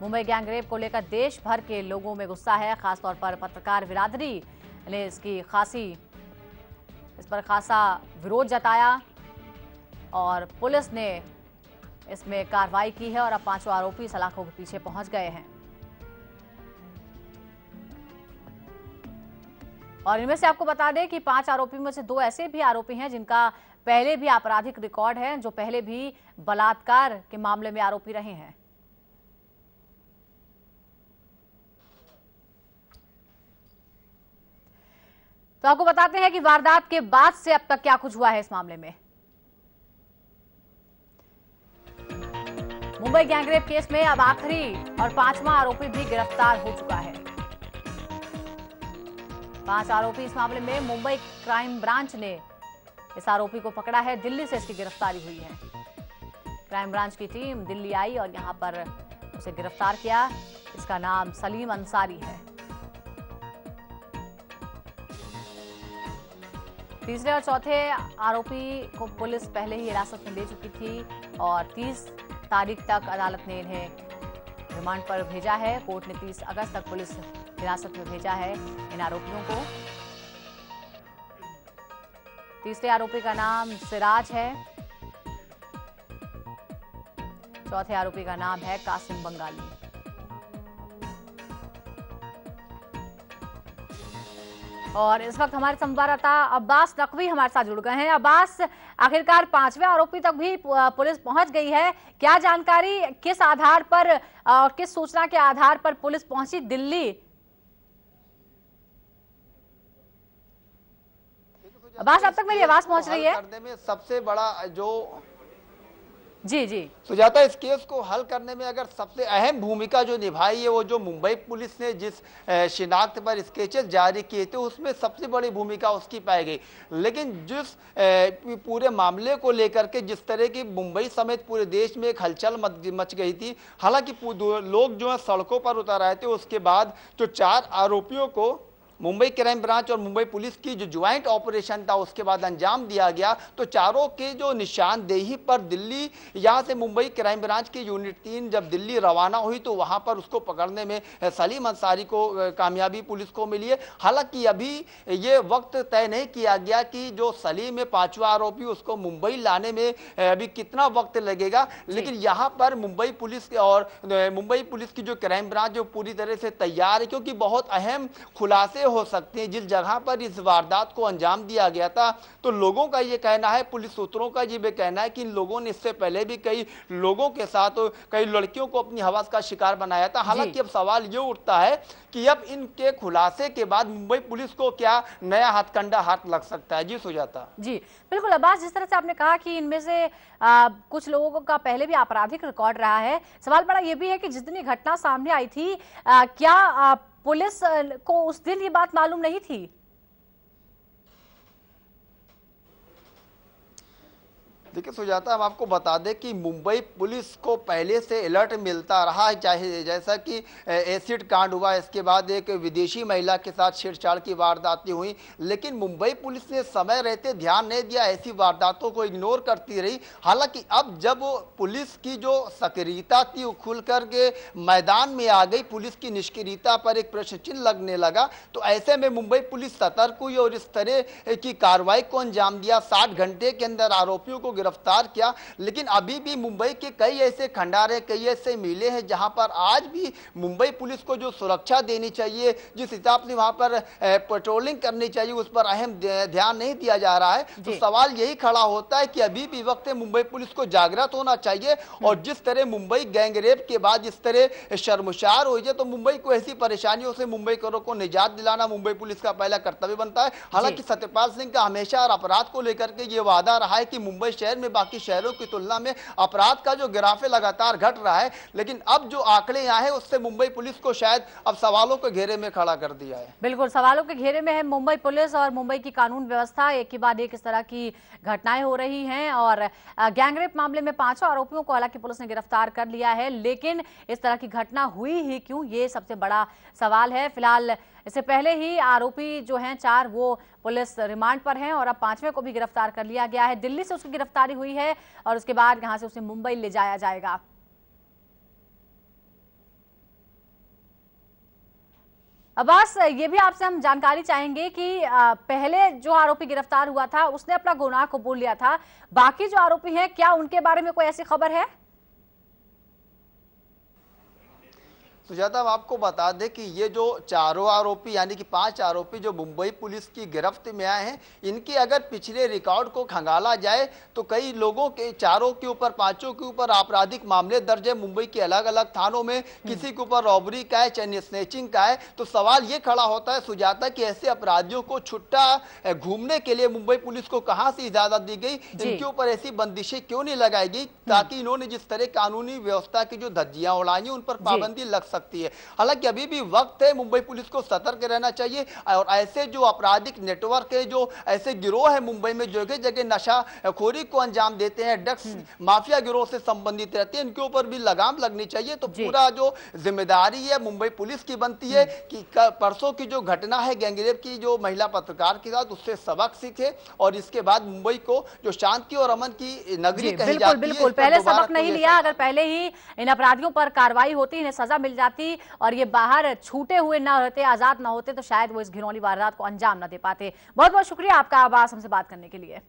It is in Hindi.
मुंबई गैंगरेप को लेकर देश भर के लोगों में गुस्सा है। खासतौर पर पत्रकार बिरादरी ने इस पर खासा विरोध जताया और पुलिस ने इसमें कार्रवाई की है और अब 5 आरोपी सलाखों के पीछे पहुंच गए हैं। और इनमें से आपको बता दें कि 5 आरोपी में से 2 ऐसे भी आरोपी हैं जिनका पहले भी आपराधिक रिकॉर्ड है, जो पहले भी बलात्कार के मामले में आरोपी रहे हैं। तो आपको बताते हैं कि वारदात के बाद से अब तक क्या कुछ हुआ है इस मामले में। मुंबई गैंगरेप केस में अब आखिरी और 5वां आरोपी भी गिरफ्तार हो चुका है। 5 आरोपी इस मामले में मुंबई क्राइम ब्रांच ने इस आरोपी को पकड़ा है। दिल्ली से इसकी गिरफ्तारी हुई है। क्राइम ब्रांच की टीम दिल्ली आई और यहां पर उसे गिरफ्तार किया। इसका नाम सलीम अंसारी है। तीसरे और चौथे आरोपी को पुलिस पहले ही हिरासत में ले चुकी थी और 30 तारीख तक अदालत ने इन्हें रिमांड पर भेजा है। कोर्ट ने 30 अगस्त तक पुलिस हिरासत में भेजा है इन आरोपियों को। तीसरे आरोपी का नाम सिराज है। चौथे आरोपी का नाम है कासिम बंगाली। और इस वक्त हमारे संवाददाता अब्बास नकवी हमारे साथ जुड़ गए हैं। अब्बास, आखिरकार 5वें आरोपी तक भी पुलिस पहुंच गई है। क्या जानकारी, किस आधार पर और किस सूचना के आधार पर पुलिस पहुंची दिल्ली? अब्बास, अब तक मेरी आवाज पहुंच रही है? करने में सबसे बड़ा जो जी सुजाता, इस केस को हल करने में अगर सबसे अहम भूमिका जो निभाई है वो जो मुंबई पुलिस ने जिस शिनाख्त पर स्केचेस जारी किए थे उसमें सबसे बड़ी भूमिका उसकी पाई गई। लेकिन जिस पूरे मामले को लेकर के जिस तरह की मुंबई समेत पूरे देश में एक हलचल मच गई थी, हालांकि लोग जो है सड़कों पर उतर आए थे, उसके बाद जो 4 आरोपियों को मुंबई क्राइम ब्रांच और मुंबई पुलिस की जो ज्वाइंट ऑपरेशन था उसके बाद अंजाम दिया गया, तो चारों के जो निशानदेही पर दिल्ली, यहां से मुंबई क्राइम ब्रांच की यूनिट 3 जब दिल्ली रवाना हुई तो वहां पर उसको पकड़ने में सलीम अंसारी को कामयाबी पुलिस को मिली है। हालांकि अभी ये वक्त तय नहीं किया गया कि जो सलीम है 5वां आरोपी, उसको मुंबई लाने में अभी कितना वक्त लगेगा। लेकिन यहाँ पर मुंबई पुलिस की जो क्राइम ब्रांच जो पूरी तरह से तैयार है, क्योंकि बहुत अहम खुलासे हो सकते हैं। जिस जगह पर इस वारदात को अंजाम दिया गया था, तो लोगों का ये कहना है, पुलिस सूत्रों का ये कहना है कि इन लोगों ने इससे पहले भी कई लोगों के साथ कई लड़कियों को अपनी हवस का शिकार बनाया था। हालांकि अब सवाल ये उठता है कि अब इनके खुलासे के बाद मुंबई पुलिस को क्या नया हथकंडा हाथ लग सकता है। जी सुजाता। जी बिल्कुल अब्बास, जिस तरह से आपने कहा कि इनमें से कुछ लोगों का पहले भी आपराधिक रिकॉर्ड रहा है, सवाल बड़ा ये भी है कि जिस दिन ये घटना सामने आई थी, क्या पुलिस को उस दिन ये बात मालूम नहीं थी? देखिए सुजाता, हम आपको बता दें कि मुंबई पुलिस को पहले से अलर्ट मिलता रहा है, चाहे जैसा कि एसिड कांड हुआ, इसके बाद एक विदेशी महिला के साथ छेड़छाड़ की वारदातें हुई, लेकिन मुंबई पुलिस ने समय रहते ध्यान नहीं दिया, ऐसी वारदातों को इग्नोर करती रही। हालांकि अब जब पुलिस की जो सक्रियता थी वो खुल करके मैदान में आ गई, पुलिस की निष्क्रियता पर एक प्रश्न चिन्ह लगने लगा, तो ऐसे में मुंबई पुलिस सतर्क हुई और इस तरह की कार्रवाई को अंजाम दिया। 60 घंटे के अंदर आरोपियों को गिरफ्तार किया। लेकिन अभी भी मुंबई के कई ऐसे खंडारे, कई ऐसे मिले हैं जहां पर आज भी मुंबई पुलिस को जो सुरक्षा देनी चाहिए, जिस हिसाब से वहां पर पेट्रोलिंग करनी चाहिए, उस पर अहम ध्यान नहीं दिया जा रहा है। तो सवाल यही खड़ा होता है कि अभी भी वक्त है, मुंबई पुलिस को जागृत होना चाहिए और जिस तरह मुंबई गैंगरेप के बाद जिस तरह शर्मसार हो जाए, तो मुंबई को ऐसी परेशानियों से मुंबईकरों को निजात दिलाना मुंबई पुलिस का पहला कर्तव्य बनता है। हालांकि सत्यपाल सिंह का हमेशा और अपराध को लेकर के ये वादा रहा है कि मुंबई शहर में बाकी शहरों की तुलना में अपराध का जो ग्राफ है लगातार घट रहा है, लेकिन अब जो आंकड़े आए हैं उससे मुंबई पुलिस को शायद अब सवालों के घेरे में खड़ा कर दिया है। बिल्कुल सवालों के घेरे में है मुंबई पुलिस और मुंबई की कानून व्यवस्था। एक के बाद एक इस तरह की घटनाएं हो रही हैं और गैंगरेप मामले में 5 आरोपियों को हालांकि पुलिस ने गिरफ्तार कर लिया है, लेकिन इस तरह की घटना हुई ही क्यों, ये सबसे बड़ा सवाल है। फिलहाल इससे पहले ही आरोपी जो हैं 4 वो पुलिस रिमांड पर हैं और अब 5वें को भी गिरफ्तार कर लिया गया है। दिल्ली से उसकी गिरफ्तारी हुई है और उसके बाद यहां से उसे मुंबई ले जाया जाएगा। अब्बास, ये भी आपसे हम जानकारी चाहेंगे कि पहले जो आरोपी गिरफ्तार हुआ था उसने अपना गुनाह कबूल लिया था, बाकी जो आरोपी हैं क्या उनके बारे में कोई ऐसी खबर है? सुजाता, हम आपको बता दें कि ये जो चारों आरोपी यानी कि 5 आरोपी जो मुंबई पुलिस की गिरफ्त में आए हैं, इनके अगर पिछले रिकॉर्ड को खंगाला जाए तो कई लोगों के, चारों के ऊपर, पांचों के ऊपर आपराधिक मामले दर्ज है मुंबई के अलग अलग थानों में। किसी के ऊपर रॉबरी का है, चेन स्नैचिंग का है। तो सवाल ये खड़ा होता है सुजाता कि ऐसे अपराधियों को छुट्टा घूमने के लिए मुंबई पुलिस को कहां से इजाजत दी गई? इनके ऊपर ऐसी बंदिशें क्यों नहीं लगाई गई ताकि इन्होंने जिस तरह कानूनी व्यवस्था की जो धज्जियां उड़ाई उन पर पाबंदी लग सकती है। हालांकि अभी भी वक्त है, मुंबई पुलिस को सतर्क रहना चाहिए और ऐसे जो आपराधिक नेटवर्क है, जो ऐसे गिरोह है मुंबई में जगह जगह नशाखोरी को अंजाम देते हैं, ड्रग्स माफिया गिरोह से संबंधित रहते हैं, इनके ऊपर भी लगाम लगनी चाहिए। तो पूरा जो जिम्मेदारी है मुंबई पुलिस की बनती है कि परसों की जो घटना है गैंगरेप की जो महिला पत्रकार के साथ, उससे सबक सीखे और इसके बाद मुंबई को जो शांति और अमन की नगरी कही जाती है, बिल्कुल पहले सबक नहीं लिया। अगर पहले ही इन अपराधियों पर कार्रवाई होती, इन्हें सजा मिल जाती और ये बाहर छूटे हुए ना रहते, आजाद ना होते, तो शायद वो इस घिनौनी वारदात को अंजाम ना दे पाते। बहुत बहुत शुक्रिया आपका, आवाज हमसे बात करने के लिए।